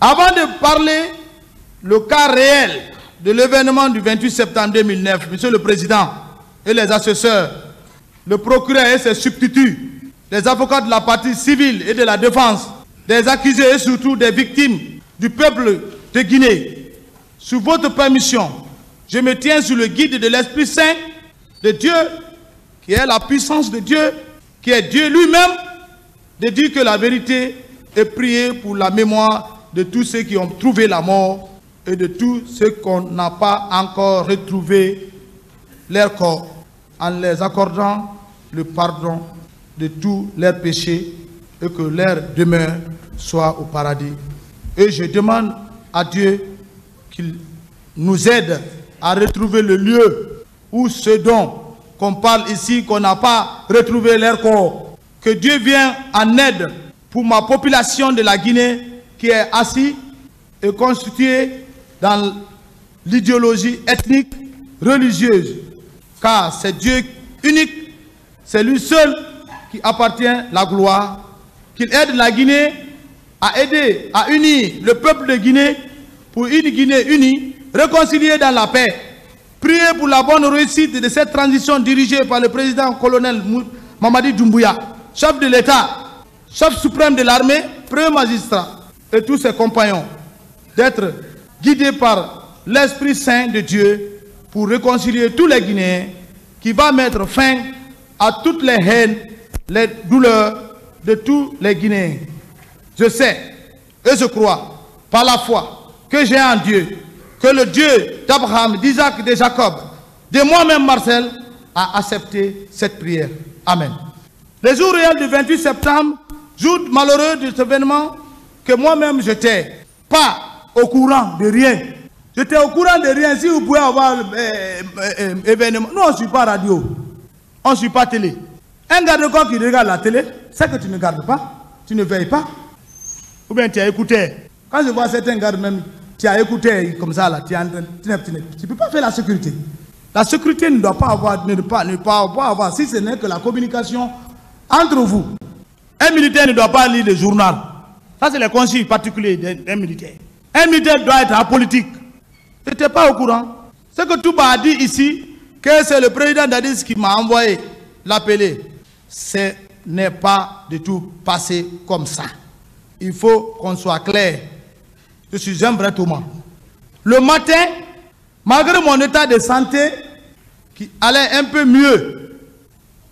Avant de parler le cas réel de l'événement du 28 septembre 2009, Monsieur le Président et les assesseurs, le procureur et ses substituts, les avocats de la partie civile et de la défense, des accusés et surtout des victimes du peuple de Guinée, sous votre permission, je me tiens sous le guide de l'Esprit Saint de Dieu, qui est la puissance de Dieu, qui est Dieu lui-même, de dire que la vérité est priée pour la mémoire de tous ceux qui ont trouvé la mort et de tous ceux qu'on n'a pas encore retrouvé leur corps, en les accordant le pardon de tous leurs péchés et que leur demeure soit au paradis. Et je demande à Dieu qu'il nous aide à retrouver le lieu où ce dont qu'on parle ici, qu'on n'a pas retrouvé leur corps. Que Dieu vienne en aide pour ma population de la Guinée qui est assise et constituée dans l'idéologie ethnique, religieuse. Car c'est Dieu unique, c'est lui seul qui appartient la gloire. Qu'il aide la Guinée à aider, à unir le peuple de Guinée pour une Guinée unie, réconciliée dans la paix. Priez pour la bonne réussite de cette transition dirigée par le président-colonel Mamadi Doumbouya, chef de l'État, chef suprême de l'armée, premier magistrat et tous ses compagnons, d'être guidés par l'Esprit Saint de Dieu pour réconcilier tous les Guinéens, qui va mettre fin à toutes les haines, les douleurs de tous les Guinéens. Je sais et je crois par la foi que j'ai en Dieu, que le Dieu d'Abraham, d'Isaac, de Jacob, de moi-même Marcel, a accepté cette prière. Amen. Le jour réel du 28 septembre, jour malheureux de cet événement, que moi-même j'étais pas au courant de rien. J'étais au courant de rien. Si vous pouvez avoir événement. Nous, on ne suit pas radio. On ne suit pas télé. Un garde-corps qui regarde la télé, c'est que tu ne gardes pas, tu ne veilles pas. Ou bien tu as écouté. Quand je vois certains gardes même, tu as écouté comme ça, là, tu ne peux pas faire la sécurité. La sécurité ne doit pas avoir, ne pas avoir, si ce n'est que la communication entre vous. Un militaire ne doit pas lire le journal. Ça, c'est les consignes particuliers d'un militaire. Un militaire doit être apolitique. Je n'étais pas au courant. Ce que Touba a dit ici, que c'est le président Dadis qui m'a envoyé l'appeler. Ce n'est pas du tout passé comme ça. Il faut qu'on soit clair. Je suis un vrai Thomas. Le matin, malgré mon état de santé qui allait un peu mieux,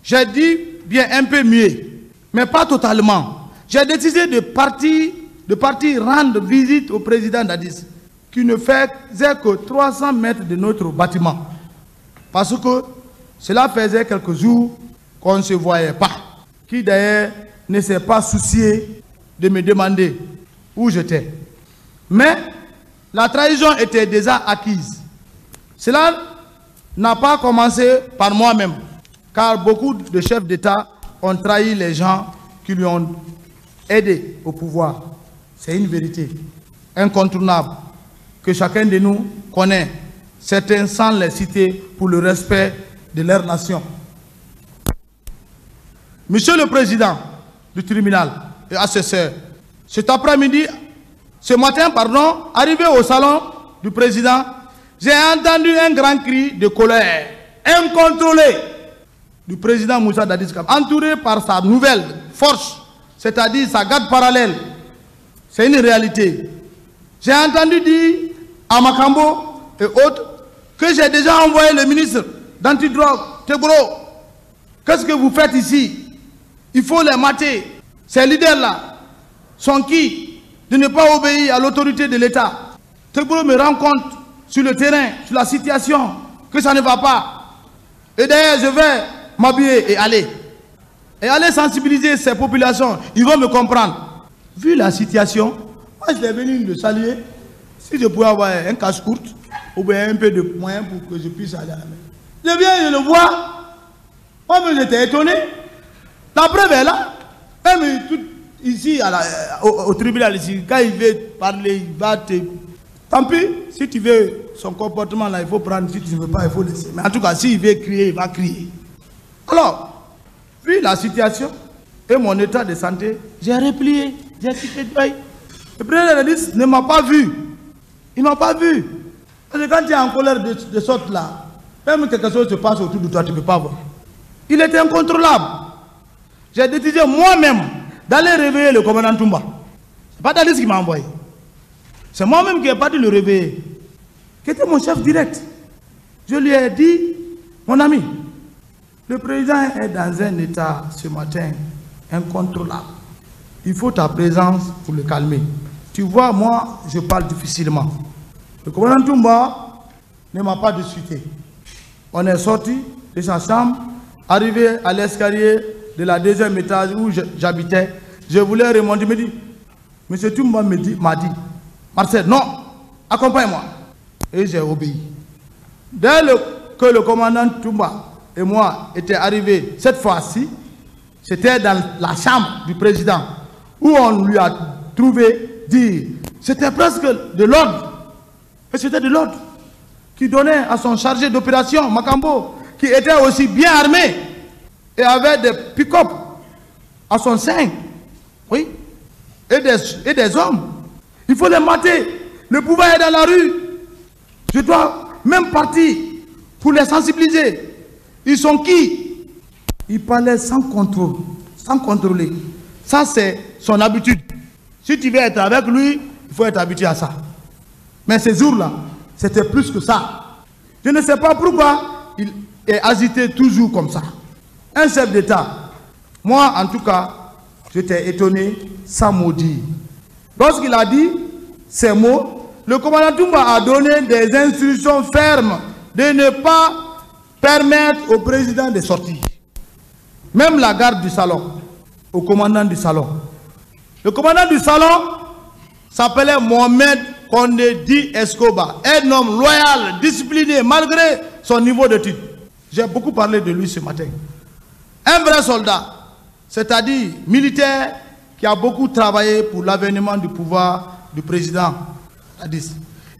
j'ai dit bien un peu mieux, mais pas totalement. J'ai décidé de partir rendre visite au président Dadis, qui ne faisait que 300 mètres de notre bâtiment. Parce que cela faisait quelques jours qu'on ne se voyait pas. Qui d'ailleurs ne s'est pas soucié de me demander où j'étais. Mais la trahison était déjà acquise. Cela n'a pas commencé par moi-même, car beaucoup de chefs d'État ont trahi les gens qui lui ont aidé au pouvoir. C'est une vérité incontournable que chacun de nous connaît, certains sans les citer pour le respect de leur nation. Monsieur le Président du tribunal et assesseur, ce matin, arrivé au salon du président, j'ai entendu un grand cri de colère incontrôlé du président Moussa Dadis Camara, entouré par sa nouvelle force, c'est-à-dire sa garde parallèle. C'est une réalité. J'ai entendu dire à Makambo et autres que j'ai déjà envoyé le ministre d'Antidrogue, Tebro. Qu'est-ce que vous faites ici? Il faut les mater. Ces leaders-là sont qui? De ne pas obéir à l'autorité de l'État. Tebro me rend compte sur le terrain, sur la situation, que ça ne va pas. Et d'ailleurs, je vais m'habiller et aller. Et aller sensibiliser ces populations. Ils vont me comprendre. Vu la situation, moi je suis venu le saluer. Si je pouvais avoir un cache-court ou bien un peu de moyens pour que je puisse aller à la mer. Je viens, je le vois. Moi, j'étais étonné. La preuve est là. Même tout ici, au tribunal, ici, quand il veut parler, il va te... Tant pis, si tu veux son comportement là, il faut prendre. Si tu ne veux pas, il faut laisser. Mais en tout cas, s'il veut crier, il va crier. Alors, vu la situation et mon état de santé, j'ai replié. J'ai quitté Douai. Le président Dadis ne m'a pas vu. Il ne m'a pas vu. Parce que quand tu es en colère de sorte là, même quelque chose se passe autour de toi, tu ne peux pas voir. Il était incontrôlable. J'ai décidé moi-même d'aller réveiller le commandant Toumba. Ce n'est pas Dadis qui m'a envoyé. C'est moi-même qui ai parti le réveiller. Qui était mon chef direct. Je lui ai dit, mon ami, le président est dans un état ce matin incontrôlable. Il faut ta présence pour le calmer. Tu vois, moi, je parle difficilement. Le commandant Toumba ne m'a pas discuté. On est sorti de sa chambre, arrivé à l'escalier de la deuxième étage où j'habitais. Je voulais remonter, il me dit, M. Toumba m'a dit, Marcel, non, accompagne-moi. Et j'ai obéi. Dès que le commandant Toumba et moi étaient arrivés cette fois-ci, c'était dans la chambre du président où on lui a trouvé dire, c'était presque de l'ordre. Et c'était de l'ordre qui donnait à son chargé d'opération, Makambo, qui était aussi bien armé et avait des pick-up à son sein. Oui. Et des hommes. Il faut les mater. Le pouvoir est dans la rue. Je dois même partir pour les sensibiliser. Ils sont qui? Ils parlaient sans contrôle, sans contrôler. Ça, c'est son habitude. Si tu veux être avec lui, il faut être habitué à ça. Mais ces jours-là, c'était plus que ça. Je ne sais pas pourquoi il est agité toujours comme ça. Un chef d'État. Moi, en tout cas, j'étais étonné, sans maudire. Lorsqu'il a dit ces mots, le commandant Toumba a donné des instructions fermes de ne pas permettre au président de sortir. Même la garde du salon, au commandant du salon. Le commandant du salon s'appelait Mohamed Kondedi Escobar, un homme loyal, discipliné, malgré son niveau d'études. J'ai beaucoup parlé de lui ce matin. Un vrai soldat, c'est-à-dire militaire, qui a beaucoup travaillé pour l'avènement du pouvoir du président Dadis.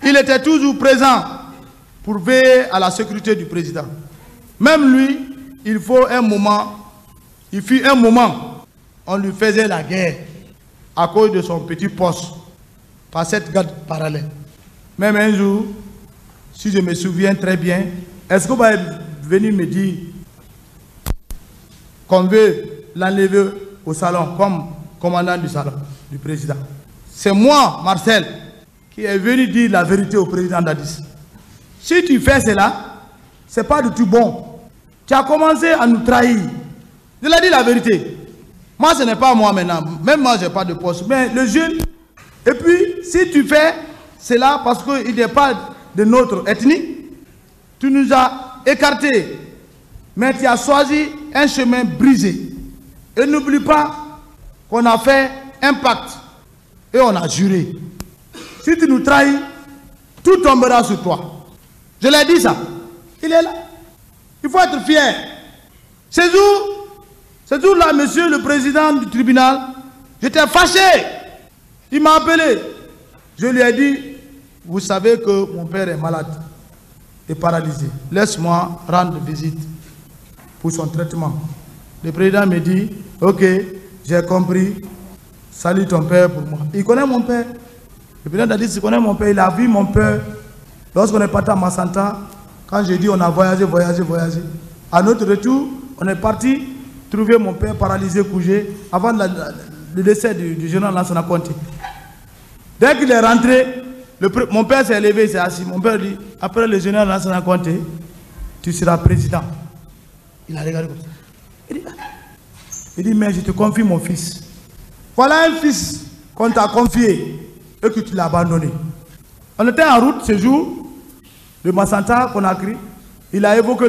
Il était toujours présent pour veiller à la sécurité du président. Même lui, il fut un moment, on lui faisait la guerre à cause de son petit poste par cette garde parallèle. Même un jour, si je me souviens très bien, est-ce qu'on va venir me dire qu'on veut l'enlever au salon comme commandant du salon du président? C'est moi, Marcel, qui est venu dire la vérité au président Dadis. Si tu fais cela, ce n'est pas du tout bon. Tu as commencé à nous trahir. Je l'ai dit la vérité. Moi, ce n'est pas moi maintenant. Même moi, je n'ai pas de poste. Mais le jeune. Et puis, si tu fais cela parce qu'il n'est pas de notre ethnie, tu nous as écartés. Mais tu as choisi un chemin brisé. Et n'oublie pas qu'on a fait un pacte. Et on a juré. Si tu nous trahis, tout tombera sur toi. Je l'ai dit ça. Il est là. Il faut être fier. Ce jour-là, monsieur le président du tribunal, j'étais fâché. Il m'a appelé. Je lui ai dit, vous savez que mon père est malade et paralysé. Laisse-moi rendre visite pour son traitement. Le président me dit, ok, j'ai compris. Salut ton père pour moi. Il connaît mon père. Le président a dit, il connaît mon père. Il a vu mon père. Lorsqu'on est parti à Massanta, quand j'ai dit on a voyagé. À notre retour, on est parti trouver mon père paralysé, couché, avant le décès du général Lansana Conté. Dès qu'il est rentré, mon père s'est levé, il s'est assis. Mon père dit, après le général Lansana Conté, tu seras président. Il a regardé comme ça. Il dit, mais je te confie mon fils. Voilà un fils qu'on t'a confié et que tu l'as abandonné. On était en route ce jour de Massanta, Conakry. Il a évoqué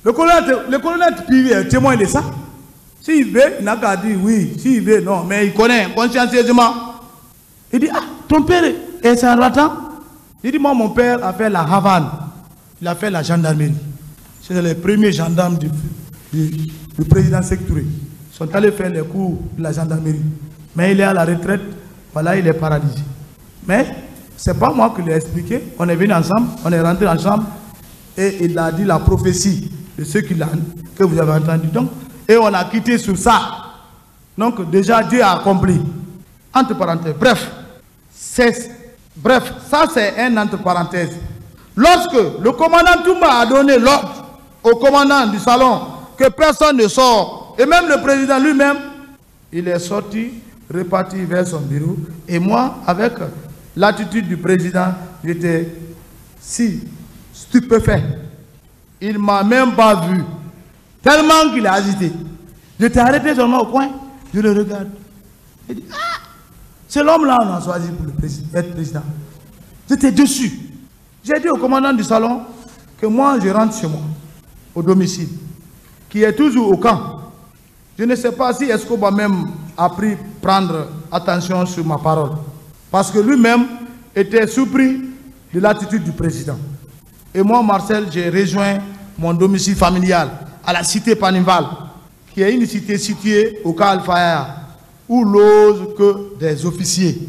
le colonel privé est témoin de ça. S'il veut, il n'a qu'à dire oui. S'il veut, non. Mais il connaît consciencieusement. Il dit, ah, ton père est un raton. Il dit, moi, mon père a fait la Havane. Il a fait la gendarmerie. C'est les premiers gendarmes du président Sékou Touré. Ils sont allés faire les cours de la gendarmerie. Mais il est à la retraite. Voilà, il est paralysé. Mais ce n'est pas moi qui l'ai expliqué. On est venu ensemble, on est rentré ensemble. Et il a dit la prophétie de ce que vous avez entendu. Donc, et on a quitté sur ça. Donc déjà Dieu a accompli. Entre parenthèses. Bref, Bref, ça c'est un entre parenthèses. Lorsque le commandant Toumba a donné l'ordre au commandant du salon que personne ne sort, et même le président lui-même, il est sorti, reparti vers son bureau. Et moi, avec l'attitude du président, j'étais si stupéfait. Il ne m'a même pas vu, tellement qu'il a agité. J'étais arrêté seulement au coin, je le regarde. Il dit, ah, c'est l'homme-là qu'on a choisi pour être président. J'étais dessus. J'ai dit au commandant du salon que moi, je rentre chez moi, au domicile, qui est toujours au camp. Je ne sais pas si Escobar même a pris prendre attention sur ma parole. Parce que lui-même était surpris de l'attitude du président. Et moi, Marcel, j'ai rejoint mon domicile familial à la cité Panival, qui est une cité située au cas Alfaya, où logent que des officiers.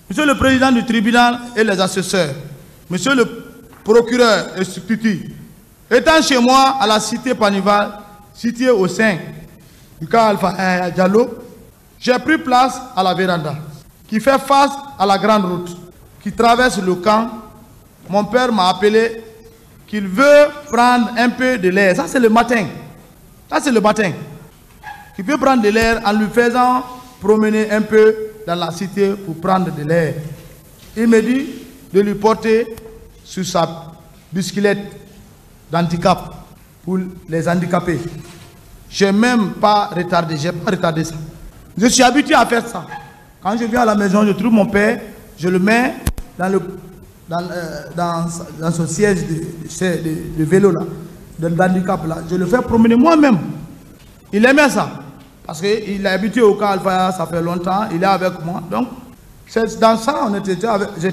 Monsieur le président du tribunal et les assesseurs, monsieur le procureur et substitut, étant chez moi à la cité Panival, située au sein du cas Alfaya Diallo, j'ai pris place à la véranda, qui fait face à la grande route, qui traverse le camp. Mon père m'a appelé qu'il veut prendre un peu de l'air. Ça, c'est le matin. Ça, c'est le matin. Qu'il veut prendre de l'air en lui faisant promener un peu dans la cité pour prendre de l'air. Il me dit de lui porter sur sa bicyclette d'handicap pour les handicapés. Je n'ai même pas retardé, ça. Je suis habitué à faire ça. Quand je viens à la maison, je trouve mon père, je le mets dans son siège de vélo là, d'handicap là. Je le fais promener moi-même. Il aimait ça. Parce qu'il est habitué au cas Alpha, ça fait longtemps, il est avec moi. Donc, dans ça,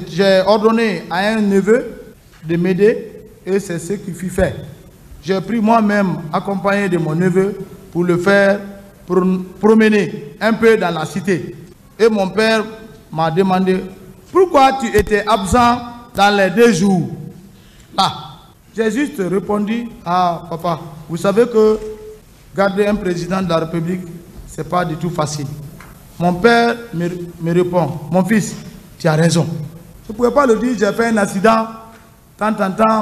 j'ai ordonné à un neveu de m'aider et c'est ce qui fut fait. J'ai pris moi-même, accompagné de mon neveu, pour le faire promener un peu dans la cité. Et mon père m'a demandé, pourquoi tu étais absent dans les 2 jours? Là, j'ai juste répondu, ah papa, vous savez que garder un président de la République, ce n'est pas du tout facile. Mon père me répond, mon fils, tu as raison. Je ne pouvais pas le dire, j'ai fait un accident, tant,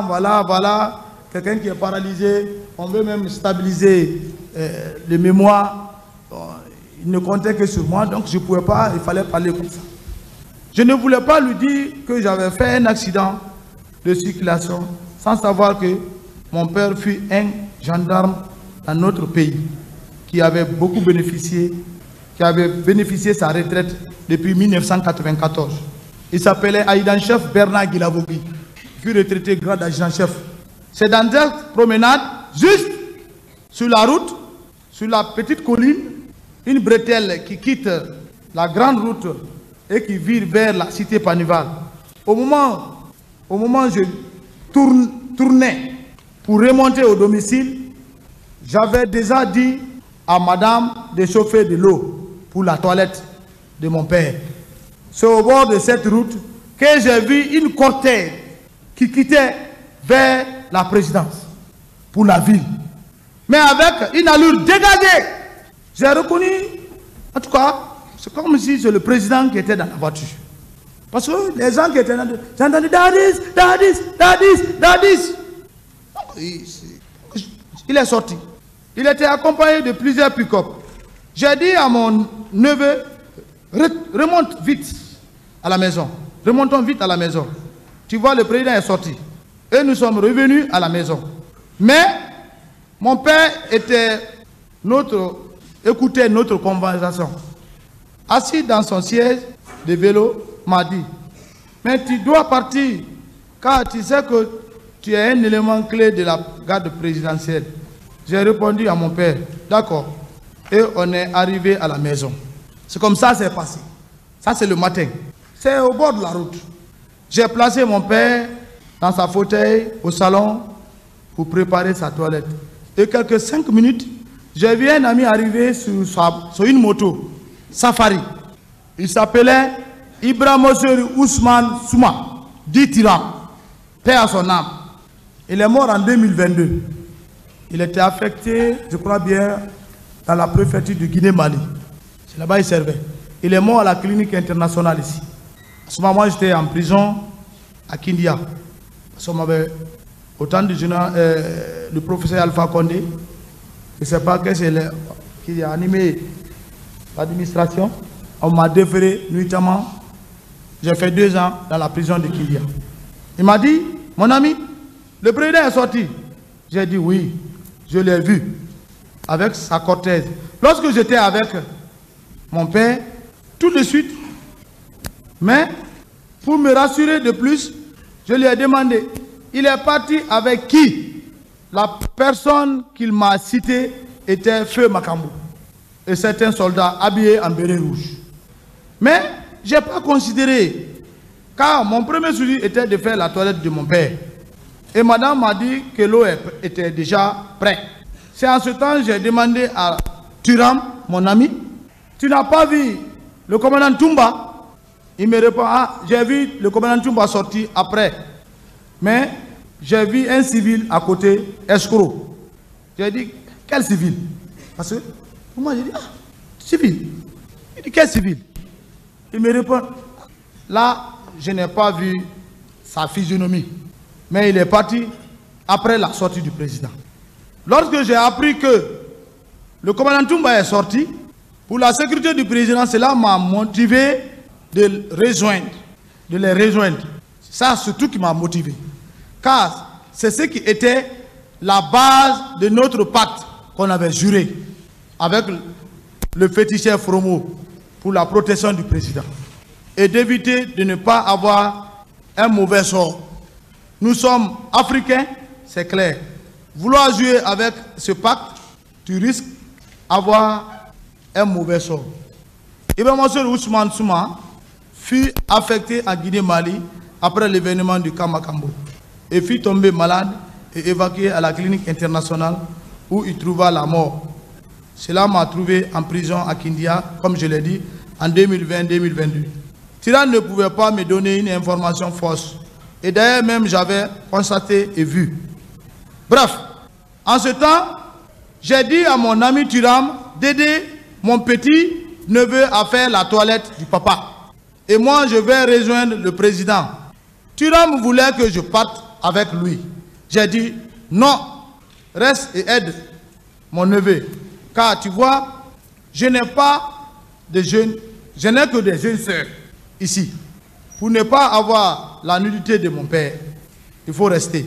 voilà, quelqu'un qui est paralysé, on veut même stabiliser les mémoires. Il ne comptait que sur moi, donc je ne pouvais pas, il fallait parler comme ça. Je ne voulais pas lui dire que j'avais fait un accident de circulation sans savoir que mon père fut un gendarme dans notre pays qui avait beaucoup bénéficié, qui avait bénéficié sa retraite depuis 1994. Il s'appelait adjudant-chef Bernard Guilavogui, il fut retraité grade adjudant-chef. C'est dans cette promenade, juste sur la route, sur la petite colline, une bretelle qui quitte la grande route et qui vire vers la cité Panival. Au moment où je tournais pour remonter au domicile, j'avais déjà dit à madame de chauffer de l'eau pour la toilette de mon père. C'est au bord de cette route que j'ai vu une cortège qui quittait vers la présidence pour la ville. Mais avec une allure dégagée. J'ai reconnu, en tout cas, c'est comme si c'est le président qui était dans la voiture. Parce que les gens qui étaient là, j'ai entendu Dadis. Il est sorti. Il était accompagné de plusieurs pick-up. J'ai dit à mon neveu, remonte vite à la maison. Remontons vite à la maison. Tu vois, le président est sorti. Et nous sommes revenus à la maison. Mais mon père écoutait notre conversation. Assis dans son siège de vélo, m'a dit, mais tu dois partir, car tu sais que tu es un élément clé de la garde présidentielle. J'ai répondu à mon père, d'accord. Et on est arrivé à la maison. C'est comme ça que c'est passé. Ça, c'est le matin. C'est au bord de la route. J'ai placé mon père dans sa fauteuil au salon pour préparer sa toilette. Et quelques 5 minutes, j'ai vu un ami arriver sur une moto, Safari. Il s'appelait Ibrahim Ousmane Souma, dit Tyran, paix à son âme. Il est mort en 2022. Il était affecté, je crois bien, dans la préfecture de Guinée-Mali. C'est là-bas qu'il servait. Il est mort à la clinique internationale ici, À ce moment, j'étais en prison à Kindia. Parce qu'on m'avait, au temps du le professeur Alpha Condé, je ne sais pas qui a animé l'administration, on m'a déféré nuitamment. J'ai fait 2 ans dans la prison de Kindia. Il m'a dit, mon ami, le président est sorti. J'ai dit oui, je l'ai vu, avec sa cortège. Lorsque j'étais avec mon père, tout de suite, mais pour me rassurer de plus, je lui ai demandé, il est parti avec qui? La personne qu'il m'a citée était Feu Makambo et certains soldats habillés en béret rouge. Mais je n'ai pas considéré, car mon premier souci était de faire la toilette de mon père. Et madame m'a dit que l'eau était déjà prête. C'est en ce temps que j'ai demandé à Thuram, mon ami, tu n'as pas vu le commandant Toumba? Il me répond, ah, j'ai vu le commandant Toumba sortir après. Mais j'ai vu un civil à côté, escroc. J'ai dit, quel civil? Parce que moi j'ai dit, ah, civil. Il dit, quel civil? Il me répond, là, je n'ai pas vu sa physionomie. Mais il est parti après la sortie du président. Lorsque j'ai appris que le commandant Toumba est sorti, pour la sécurité du président, cela m'a motivé de les rejoindre. Ça, c'est tout qui m'a motivé. Car c'est ce qui était la base de notre pacte qu'on avait juré avec le féticheur Fromo pour la protection du président. Et d'éviter de ne pas avoir un mauvais sort. Nous sommes africains, c'est clair. Vouloir jouer avec ce pacte, tu risques d'avoir un mauvais sort. Ibrahim Ousmane Souma fut affecté à Guinée-Mali après l'événement du camp Makambo et fut tombé malade et évacué à la clinique internationale où il trouva la mort. Cela m'a trouvé en prison à Kindia, comme je l'ai dit, en 2020-2022. Tyrann ne pouvait pas me donner une information fausse. Et d'ailleurs même j'avais constaté et vu. Bref, en ce temps, j'ai dit à mon ami Thuram d'aider mon petit neveu à faire la toilette du papa. Et moi, je vais rejoindre le président. Thuram voulait que je parte avec lui. J'ai dit, non, reste et aide mon neveu. Car tu vois, je n'ai pas de jeunes, je n'ai que des jeunes sœurs ici. Pour ne pas avoir la nudité de mon père, il faut rester.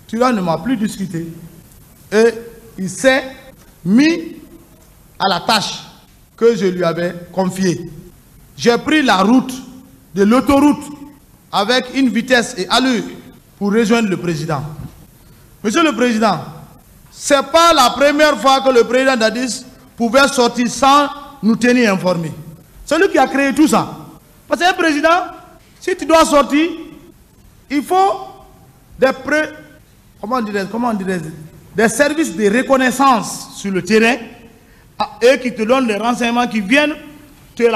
Thuram ne m'a plus discuté. Et il s'est mis à la tâche que je lui avais confiée. J'ai pris la route de l'autoroute avec une vitesse et allure pour rejoindre le président. Monsieur le Président, ce n'est pas la première fois que le président Dadis pouvait sortir sans nous tenir informés. C'est lui qui a créé tout ça. Parce qu'un président, si tu dois sortir, il faut des services de reconnaissance sur le terrain et qui te donnent les renseignements qui viennent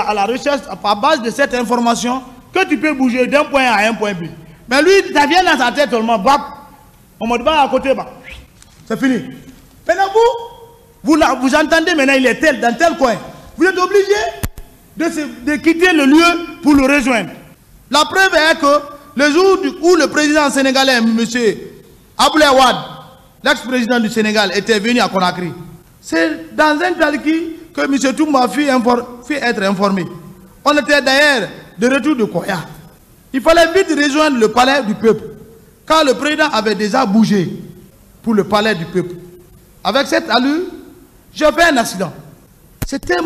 à la recherche à base de cette information que tu peux bouger d'un point A à un point B. Mais lui, ça vient dans sa tête seulement, on me dit à côté, c'est fini. Maintenant vous entendez maintenant, il est tel, dans tel coin. Vous êtes obligé de quitter le lieu pour le rejoindre. La preuve est que le jour où le président sénégalais, M. Abdoulaye Wade, l'ex-président du Sénégal, était venu à Conakry, c'est dans un talqui que M. Toumba fit être informé. On était d'ailleurs de retour de Koya. Il fallait vite rejoindre le palais du peuple, car le président avait déjà bougé pour le palais du peuple. Avec cette allure, j'ai fait un accident. C'était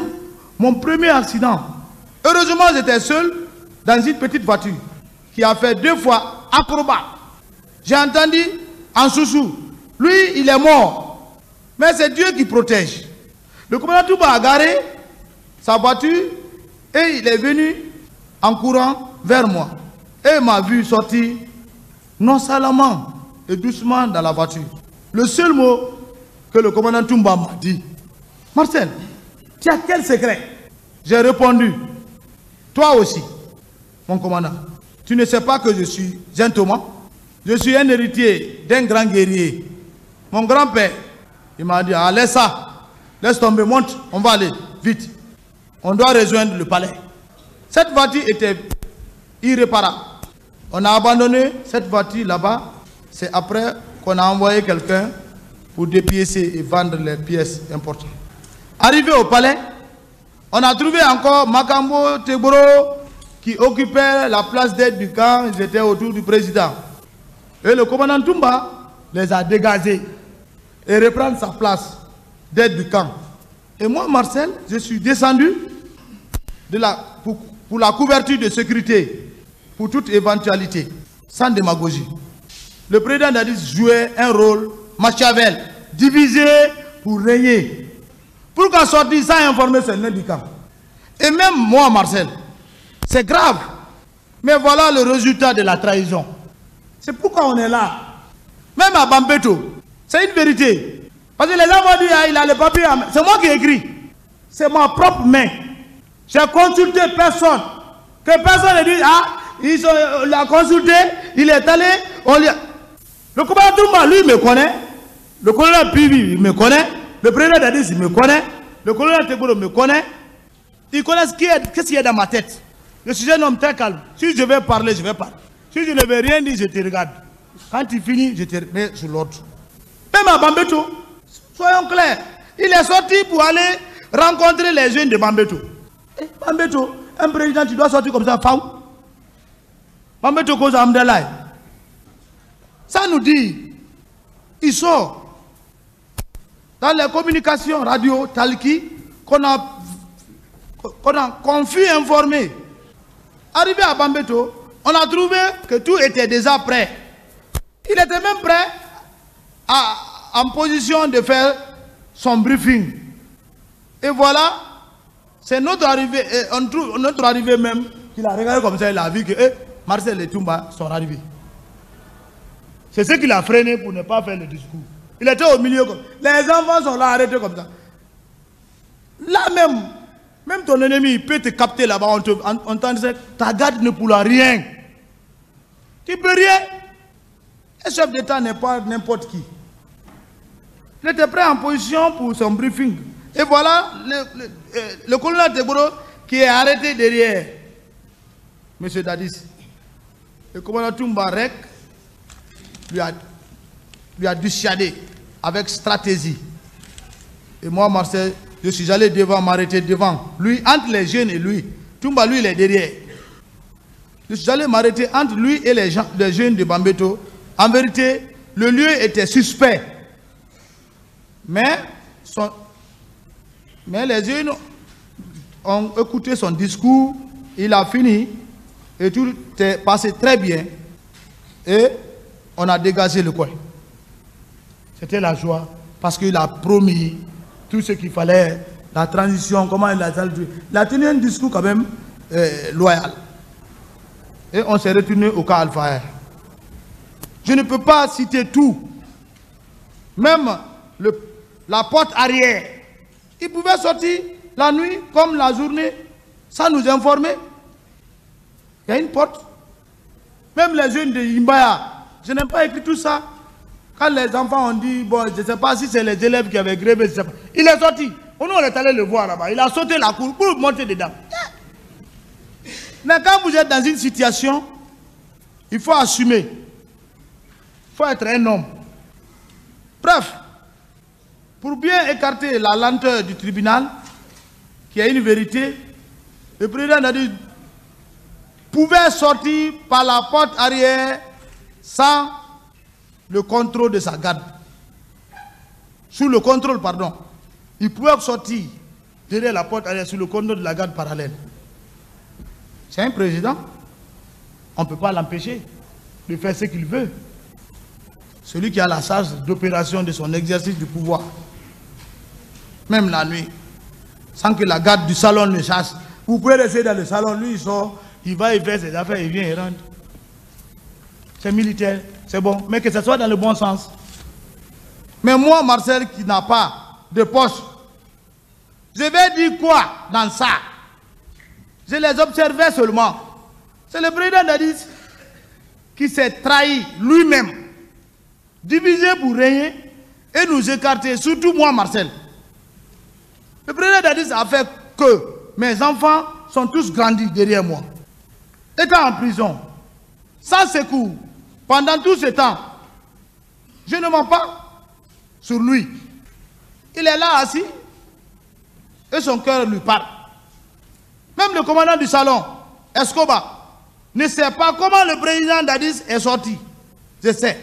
mon premier accident. Heureusement, j'étais seul dans une petite voiture qui a fait 2 fois acrobat. J'ai entendu en sous-sous, lui, il est mort. Mais c'est Dieu qui protège. Le commandant Toumba a garé sa voiture et il est venu en courant vers moi. Et il m'a vu sortir nonchalamment et doucement dans la voiture. Le seul mot que le commandant Toumba m'a dit, Marcel, tu as quel secret? J'ai répondu, toi aussi, mon commandant, tu ne sais pas que je suis un Thomas? Je suis un héritier d'un grand guerrier. Mon grand-père, il m'a dit, ah, laisse ça. Laisse tomber, monte, on va aller, vite. On doit rejoindre le palais. Cette voiture était irréparable. On a abandonné cette voiture là-bas. C'est après qu'on a envoyé quelqu'un pour dépiécer et vendre les pièces importantes. Arrivé au palais, on a trouvé encore Makambo Tegboro qui occupait la place d'aide du camp. Ils étaient autour du président. Et le commandant Toumba les a dégagés et reprend sa place d'aide du camp. Et moi, Marcel, je suis descendu pour la couverture de sécurité, pour toute éventualité, sans démagogie. Le président Dadis jouait un rôle Machiavel, divisé pour régner. Pour qu'en sortir sans informer ce nez du camp. Et même moi, Marcel, c'est grave. Mais voilà le résultat de la trahison. C'est pourquoi on est là. Même à Bambeto, c'est une vérité. Parce que les gens vont dire, ah, il a le papier. C'est moi qui ai écrit. C'est ma propre main. J'ai consulté personne. Que personne ne dise, ah, il l'a consulté, il est allé, Le commandant Toumba, lui, me connaît. Le colonel Pivi, il me connaît. Le président Dadis, il me connaît. Le colonel Tegboro me connaît. Ils connaissent qu'est-ce qu'il y a dans ma tête. Je suis un homme très calme. Si je vais parler, je vais parler. Si je ne vais rien dire, je te regarde. Quand tu finis, je te mets sur l'ordre. Même à Bambeto, soyons clairs. Il est sorti pour aller rencontrer les jeunes de Bambeto. Et Bambeto, un président, tu dois sortir comme ça, Faou. Bambeto cause Amdelay. Ça nous dit, il sort dans les communications radio, Talki, qu'on a confus informé. Arrivé à Bambeto, on a trouvé que tout était déjà prêt. Il était même prêt en position de faire son briefing. Et voilà, c'est notre arrivée même, qu'il a regardé comme ça, il a vu que Marcel et Toumba sont arrivés. C'est ce qu'il a freiné pour ne pas faire le discours. Il était au milieu. Les enfants sont là arrêtés comme ça. Là même ton ennemi, il peut te capter là-bas. On t'en dit, ta garde ne pourra rien. Tu peux rien. Un chef d'État n'est pas n'importe qui. Il était prêt en position pour son briefing. Et voilà le colonel Tegboro qui est arrêté derrière M. Dadis. Le commandant Toumbarek lui a dissuadé avec stratégie. Et moi, Marcel, je suis allé devant, m'arrêter devant. Lui, entre les jeunes et lui. Toumba, lui, il est derrière. Je suis allé m'arrêter entre lui et les jeunes de Bambeto. En vérité, le lieu était suspect. Mais les jeunes ont écouté son discours. Il a fini. Et tout est passé très bien. Et on a dégagé le coin. C'était la joie. Parce qu'il a promis tout ce qu'il fallait. La transition, comment il a tenu. Il a tenu un discours quand même loyal. Et on s'est retourné au cas Alpha. Je ne peux pas citer tout. Même la porte arrière. Il pouvait sortir la nuit comme la journée sans nous informer. Il y a une porte. Même les jeunes de Imbaya, je n'ai pas écrit tout ça. Quand les enfants ont dit, bon, je ne sais pas si c'est les élèves qui avaient grévé, je ne sais pas. Il est sorti. On est allé le voir là-bas. Il a sauté la cour pour monter dedans. Mais quand vous êtes dans une situation, il faut assumer. Il faut être un homme. Bref, pour bien écarter la lenteur du tribunal, qui a une vérité, le président a dit pouvait sortir par la porte arrière sans le contrôle de sa garde. Sous le contrôle, pardon. Il pouvait sortir derrière la porte arrière sous le contrôle de la garde parallèle. C'est un président. On ne peut pas l'empêcher de faire ce qu'il veut. Celui qui a la charge d'opération de son exercice du pouvoir. Même la nuit. Sans que la garde du salon ne chasse. Vous pouvez rester dans le salon, lui il sort, il va, il fait ses affaires, il vient, il rentre. C'est militaire, c'est bon. Mais que ce soit dans le bon sens. Mais moi, Marcel, qui n'a pas de poste, je vais dire quoi dans ça? Je les observais seulement. C'est le président Dadis qui s'est trahi lui-même, divisé pour régner et nous écarter, surtout moi, Marcel. Le président Dadis a fait que mes enfants sont tous grandis derrière moi. étant en prison, sans secours, pendant tout ce temps, je ne mens pas sur lui. Il est là assis et son cœur lui parle. Même le commandant du salon, Escobar, ne sait pas comment le président Dadis est sorti. Je sais.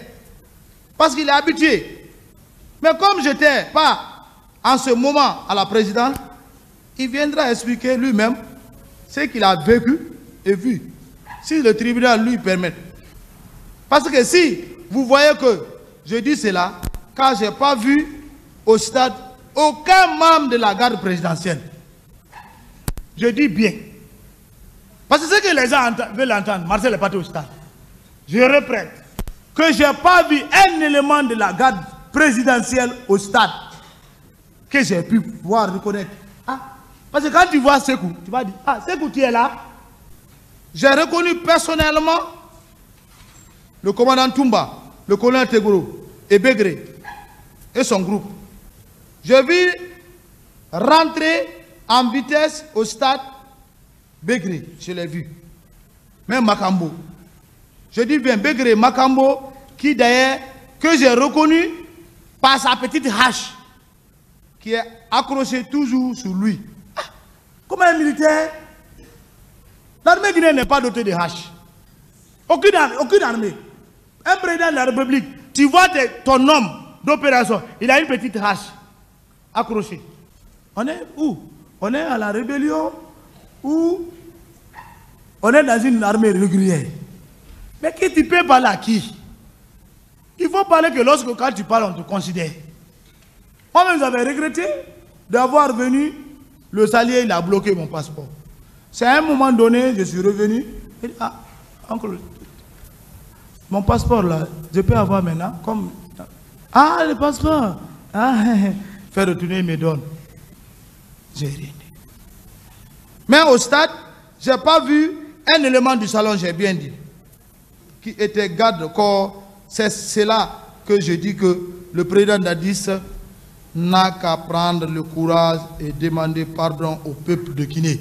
Parce qu'il est habitué. Mais comme je n'étais pas en ce moment à la présidence, il viendra expliquer lui-même ce qu'il a vécu et vu. Si le tribunal lui permet. Parce que si vous voyez que je dis cela, car je n'ai pas vu au stade aucun membre de la garde présidentielle. Je dis bien. Parce que ce que les gens veulent entendre, Marcel est parti au stade. Je répète que je n'ai pas vu un élément de la garde présidentielle au stade que j'ai pu voir, reconnaître. Ah, parce que quand tu vois Sékou, tu vas dire, ah, Sékou, tu es là. J'ai reconnu personnellement le commandant Toumba, le colonel Tegoro et Begré et son groupe. Je vis rentrer en vitesse au stade Begré, je l'ai vu. Même Makambo. Je dis bien Begré, Makambo, qui d'ailleurs, que j'ai reconnu par sa petite hache, qui est accrochée toujours sur lui. Ah, comme un militaire, l'armée guinéenne n'est pas dotée de hache. Aucune armée. Un président de la République, tu vois ton homme d'opération, il a une petite hache accrochée. On est où? On est à la rébellion ou on est dans une armée régulière? Mais qui tu peux parler à qui? Il faut parler que lorsque quand tu parles, on te considère. Moi-même, j'avais regretté d'avoir venu, le salier, il a bloqué mon passeport. C'est à un moment donné, je suis revenu. Il dit, ah, oncle, mon passeport là, je peux avoir maintenant comme... Ah, le passeport. Ah, faire retourner, il me donne. J'ai rien dit. Mais au stade, je n'ai pas vu un élément du salon, j'ai bien dit, qui était garde-corps. C'est là que je dis que le président Dadis n'a qu'à prendre le courage et demander pardon au peuple de Guinée.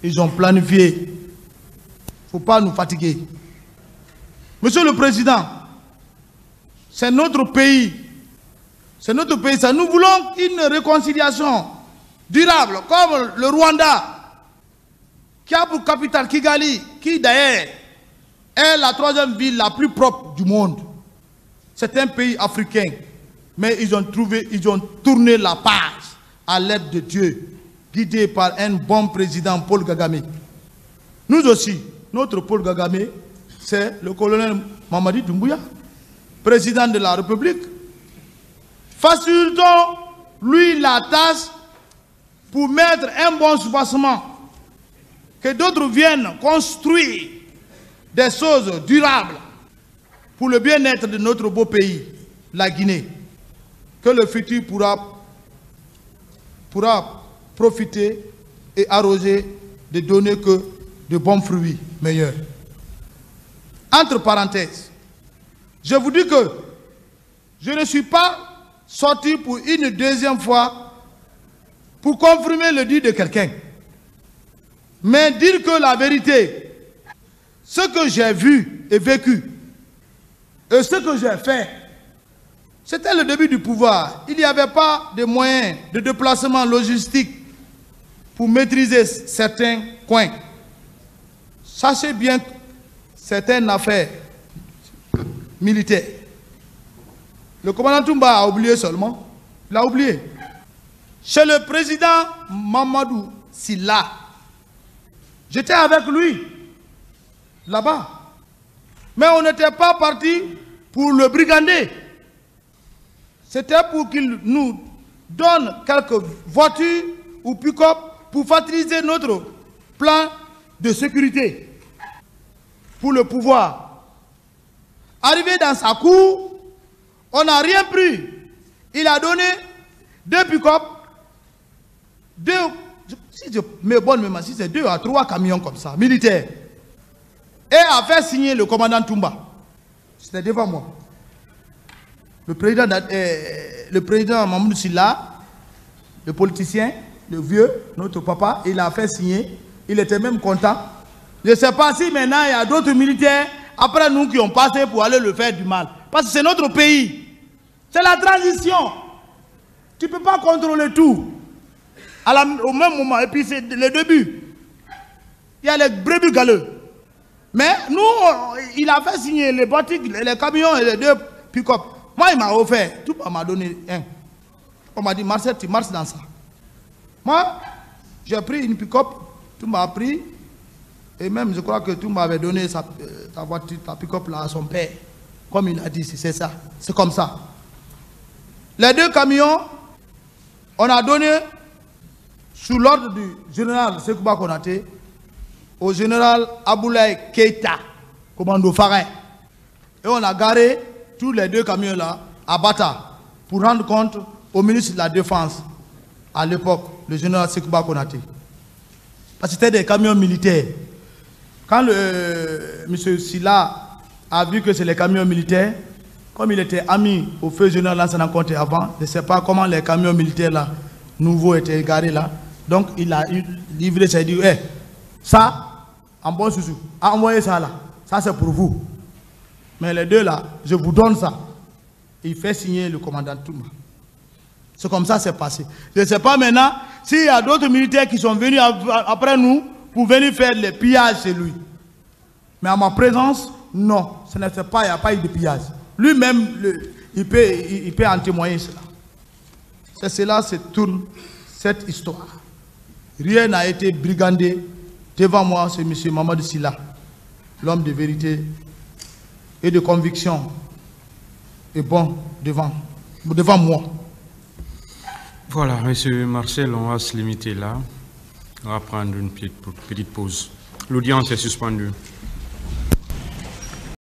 Ils ont planifié. Il ne faut pas nous fatiguer. Monsieur le Président, c'est notre pays. C'est notre pays. Ça. Nous voulons une réconciliation durable, comme le Rwanda, qui a pour capitale Kigali, qui d'ailleurs est la troisième ville la plus propre du monde. C'est un pays africain. Mais ils ont tourné la page à l'aide de Dieu, guidé par un bon président, Paul Kagame. Nous aussi, notre Paul Kagame, c'est le colonel Mamadi Doumbouya, président de la République. Facilitons-lui la tâche pour mettre un bon soubassement. Que d'autres viennent construire des choses durables pour le bien-être de notre beau pays, la Guinée. Que le futur pourra profiter et arroser, de donner que de bons fruits meilleurs. Entre parenthèses, je vous dis que je ne suis pas sorti pour une deuxième fois pour confirmer le dit de quelqu'un. Mais dire que la vérité, ce que j'ai vu et vécu, et ce que j'ai fait, c'était le début du pouvoir. Il n'y avait pas de moyens de déplacement logistique pour maîtriser certains coins. Sachez bien que c'est une affaire militaire. Le commandant Toumba a oublié seulement. Il a oublié. Chez le président Mamadou Sylla, j'étais avec lui, là-bas. Mais on n'était pas parti pour le brigander. C'était pour qu'il nous donne quelques voitures ou pick-up pour faciliter notre plan de sécurité pour le pouvoir. Arrivé dans sa cour, on n'a rien pris. Il a donné 2 pick-up, 2, si je mets bonne mémoire, si c'est 2 à 3 camions comme ça, militaires, et a fait signer le commandant Toumba. C'était devant moi. Le président Mamadou Sylla, le politicien, le vieux, notre papa, il a fait signer. Il était même content Je ne sais pas si maintenant il y a d'autres militaires, après nous, qui ont passé pour aller le faire du mal. Parce que c'est notre pays. C'est la transition. Tu ne peux pas contrôler tout. Au même moment, et puis c'est le début. Il y a les brebis galeux. Mais nous, il a fait signer les boutiques, les camions et les 2 pick-up. Moi, il m'a offert. Tout m'a donné un. On m'a dit, Marcel, tu marches dans ça. Moi, j'ai pris une pick-up. Tout m'a pris. Et même, je crois que tout m'avait donné ta voiture, ta pick-up là à son père. Comme il a dit, c'est ça. C'est comme ça. Les 2 camions, on a donné, sous l'ordre du général Sekouba Konaté, au général Aboulaye Keïta, commando Farin. Et on a garé tous les 2 camions là à Bata pour rendre compte au ministre de la Défense, à l'époque, le général Sekouba Konaté. Parce que c'était des camions militaires. Quand M. Silla a vu que c'est les camions militaires, comme il était ami au feu général Lansana Conté avant, je ne sais pas comment les camions militaires là, nouveaux étaient garés là. Donc il a livré, ça, il dit, hey, ça, en bon sous, envoyez ça là, ça c'est pour vous. Mais les 2 là, je vous donne ça. Il fait signer le commandant Touma. C'est comme ça c'est passé. Je ne sais pas maintenant s'il y a d'autres militaires qui sont venus après nous pour venir faire les pillages chez lui. Mais à ma présence, non, ce n'est pas, il n'y a pas eu de pillage. Lui-même, il peut en témoigner cela. C'est cela, c'est tourne cette histoire. Rien n'a été brigandé. Devant moi, c'est M. Mamadou Silla, l'homme de vérité et de conviction, et bon devant moi. Voilà, M. Marcel, on va se limiter là. On va prendre une petite pause. L'audience est suspendue.